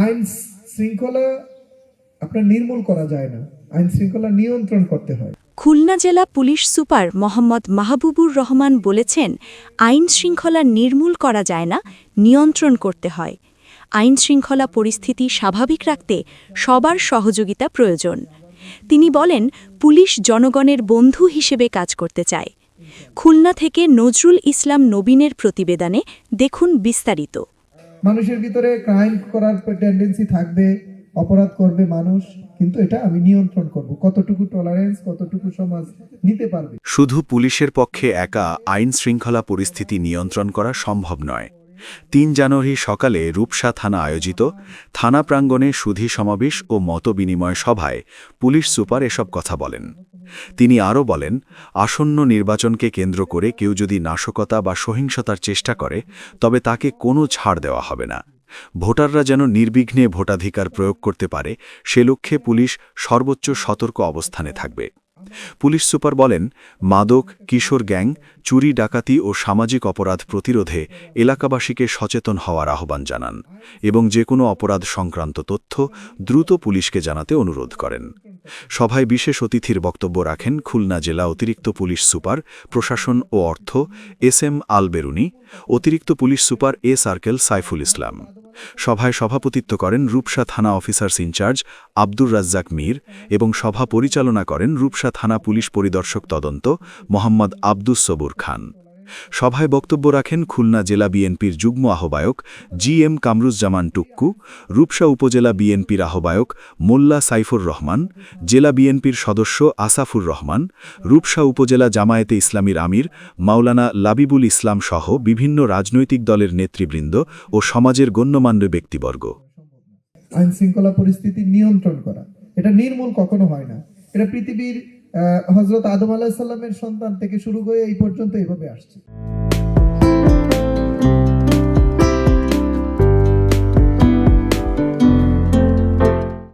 আইন শৃঙ্খলা আপনার নির্মূল করা যায় না, আইন শৃঙ্খলা নিয়ন্ত্রণ করতে হয়। খুলনা জেলা পুলিশ সুপার মোহাম্মদ মাহবুবুর রহমান বলেছেন, আইন শৃঙ্খলা নির্মূল করা যায় না, নিয়ন্ত্রণ করতে হয়। আইন শৃঙ্খলা পরিস্থিতি স্বাভাবিক রাখতে সবার সহযোগিতা প্রয়োজন। তিনি বলেন, পুলিশ জনগণের বন্ধু হিসেবে কাজ করতে চায়। খুলনা থেকে নজরুল ইসলাম নবীনের প্রতিবেদনে দেখুন বিস্তারিত। মানুষের ভিতরে ক্রাইম করার টেন্ডেন্সি থাকবে, অপরাধ করবে মানুষ, কিন্তু এটা আমি নিয়ন্ত্রণ করব। কতটুকু টলারেন্স, কতটুকু সমাজ নিতে পারবে। শুধু পুলিশের পক্ষে একা আইন শৃঙ্খলা পরিস্থিতি নিয়ন্ত্রণ করা সম্ভব নয়। ৩ জানুয়ারি সকালে রূপসা থানা আয়োজিত থানা প্রাঙ্গণে সুধী সমাবেশ ও মতবিনিময় সভায় পুলিশ সুপার এসব কথা বলেন। তিনি আরও বলেন, আসন্ন নির্বাচনকে কেন্দ্র করে কেউ যদি নাশকতা বা সহিংসতার চেষ্টা করে তবে তাকে কোনো ছাড় দেওয়া হবে না। ভোটাররা যেন নির্বিঘ্নে ভোটাধিকার প্রয়োগ করতে পারে সে লক্ষ্যে পুলিশ সর্বোচ্চ সতর্ক অবস্থানে থাকবে। পুলিশ সুপার বলেন, মাদক, কিশোর গ্যাং, চুরি ডাকাতি ও সামাজিক অপরাধ প্রতিরোধে এলাকাবাসীকে সচেতন হওয়ার আহ্বান জানান এবং যে কোনো অপরাধ সংক্রান্ত তথ্য দ্রুত পুলিশকে জানাতে অনুরোধ করেন। সভায় বিশেষ অতিথির বক্তব্য রাখেন খুলনা জেলা অতিরিক্ত পুলিশ সুপার প্রশাসন ও অর্থ এস.এম. আল বেরুনি, অতিরিক্ত police super A circle Saiful Islam. সভায় সভাপতিত্ব করেন রূপসা থানা অফিসার্স ইনচার্জ আব্দুর রাজ্জাক মীর এবং সভা পরিচালনা করেন রূপসা থানা পুলিশ পরিদর্শক তদন্ত মোহাম্মদ আব্দুস সবুর খান। সভায় বক্তব্য রাখেন খুলনা জেলা বিএনপির যুগ্ম আহ্বায়ক জি.এম. কামরুজ্জামান টুক্কু, রূপসা উপজেলা বিএনপির আহ্বায়ক মোল্লা সাইফুর রহমান, জেলা বিএনপির সদস্য আসাফুর রহমান, রূপসা উপজেলা জামায়াতে ইসলামীর আমির মাওলানা লাবিবুল ইসলাম সহ বিভিন্ন রাজনৈতিক দলের নেতৃবৃন্দ ও সমাজের গণ্যমান্য ব্যক্তিবর্গ। আইন শৃঙ্খলা পরিস্থিতি নিয়ন্ত্রণ করা, এটা নির্মূল কখনো হয় না। এটা পৃথিবীর হযরত আদম আলাইহিস সালামের সন্তান থেকে শুরু করে এই পর্যন্ত এইভাবে আসছে।